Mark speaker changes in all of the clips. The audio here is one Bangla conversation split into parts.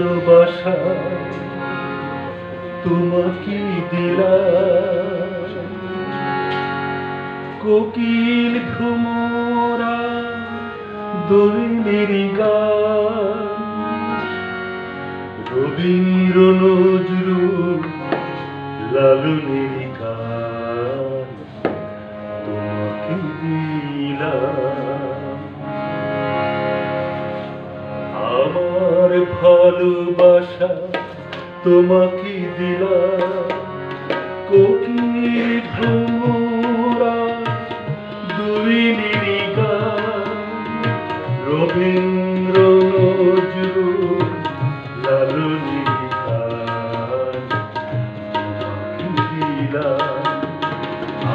Speaker 1: ভালোবাসা তোমাকে দিলাম, কোকিল ভ্রমরা দোয়েলের গান, রবীন্দ্র নজরুল লালনের গান তোমাকে দিলাম। আমার ভালোবাসা তোমাকে দিলাম, কোকিল ভ্রমরা দোয়েলের গান, রবীন্দ্র নজরুল লালনের গান তোমাকে দিলাম।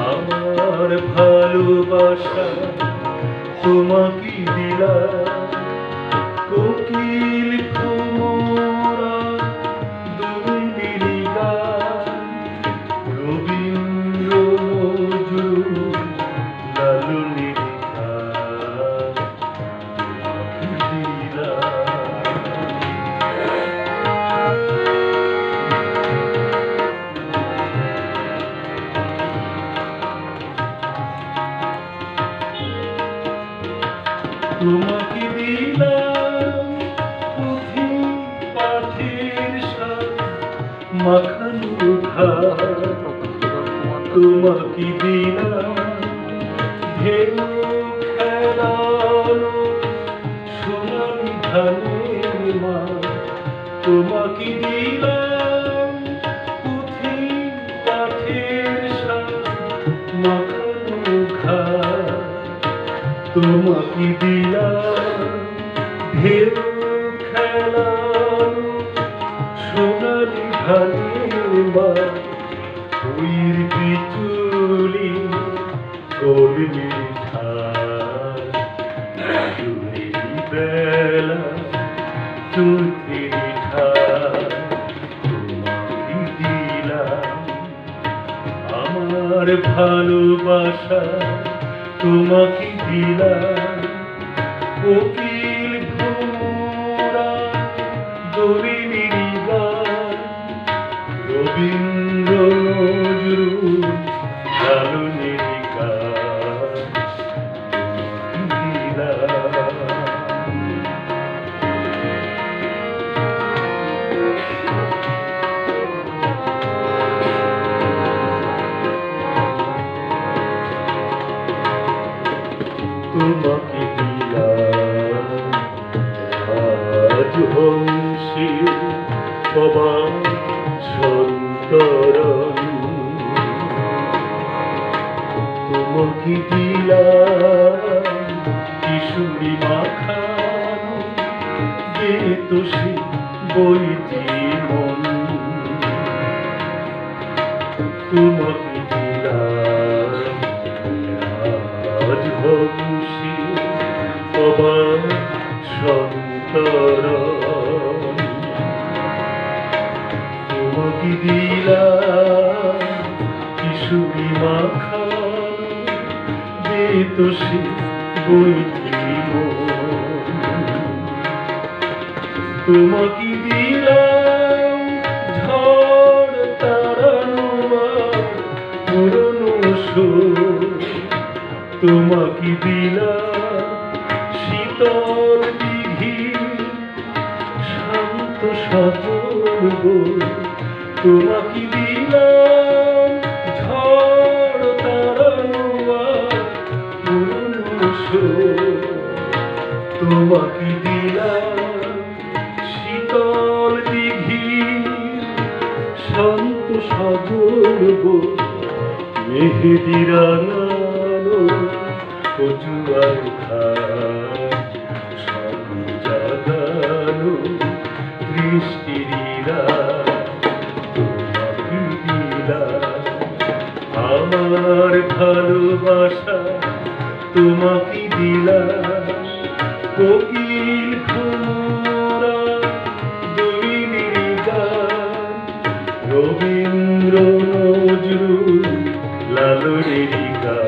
Speaker 1: আমার ভালোবাসা তোমাকে দিলাম, কোকিল ভ্রমরা দোয়েলের গান, রবীন্দ্র নজরুল লালনের গান তোমাকে দিলাম। তোমাকে দিলাম পুঁথি পাঠের সাথ মাখানো ভাত, তোমাকে দিলাম ঢেউ খেলানো সোনালি ধানের মাঠ, তোমাকে দিলাম পুঁথি পাঠের সাথ মাখানো ঘাট, তোমাকে দিলাম ঢেউ খেলানো সোনালি ধানের মাঠ, বইয়ের বিচুলি কলমের ধার, মাধুরী বেলা চোখের ধার তোমাকে দিলাম। আমার ভালোবাসা তোমাকে দিলাম, কোকিল ভ্রমরা দোয়েলের গান, রবীন্দ্র নজরুল লালনের গান তোমাকে দিলাম। তোমাকে দিলাম আজ হংসে অবাক সন্তরণ, তোমাকে দিলাম কিশোরী মাখানো বেতসী বইটি মন, তোমাকে দিলাম আজ হংসে অবাক সন্তরণ, তোমাকে দিলাম কিশোরী মাখানো বেতসী বইটি মন, তোমাকে দিলাম ঝড় তাড়ানো পুরনো সুর, তোমাকে দিলাম শীতল দিঘি শান্ত সজল, তোমাকে দিলাম ঝড় তাড়ানো পুরনো সুর, তোমাকে দিলাম শীতল দিঘি শান্ত সজল, মেহেদি রাঙানো কচুয়ার ঘাট, স্বপ্ন জাগানো বৃষ্টির রাত তোমাকে দিলাম। আমার ভালোবাসা তোমাকে দিলাম, কোকিল ভ্রমরা দোয়েলের গান, রবীন্দ্র নজরুল লালনের গান।